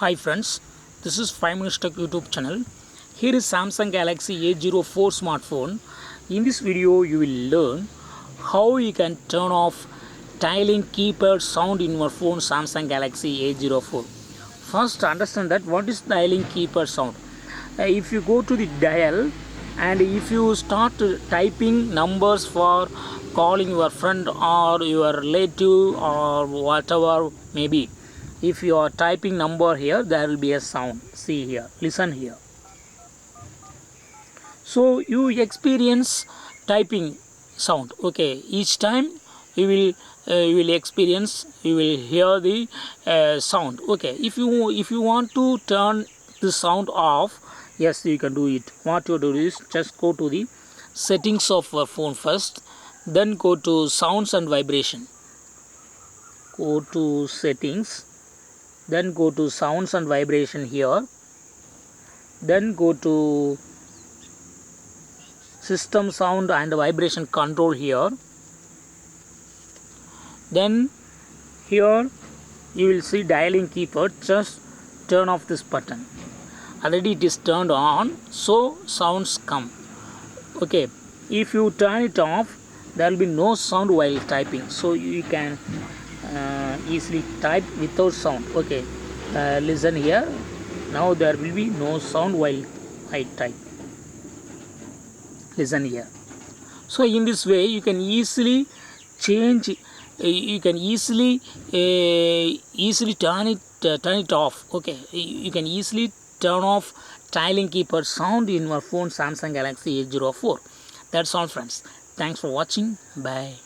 Hi friends, this is 5 Minutes Tech YouTube channel. Here is Samsung Galaxy A04 smartphone. In this video you will learn how you can turn off dialing keypad sound in your phone Samsung Galaxy A04. First understand that what is dialing keypad sound. If you go to the dial and if you start typing numbers for calling your friend or your relative or whatever maybe, if you are typing number here, there will be a sound. See here, listen here. So you experience typing sound. Okay, each time you will experience, you will hear the sound. Okay, if you want to turn the sound off, yes, you can do it. What you do is just go to the settings of your phone first, then go to sounds and vibration. Go to settings, then go to sounds and vibration here, then go to system sound and vibration control here, then here you will see dialing keypad. Just turn off this button. Already it is turned on, so sounds come. Okay, if you turn it off, there will be no sound while typing, so you can easily type without sound. Okay, listen here. Now there will be no sound while I type. Listen here. So in this way you can easily change. You can easily turn it off. Okay, you can easily turn off dialing keypad sound in your phone Samsung Galaxy A04. That's all friends. Thanks for watching. Bye.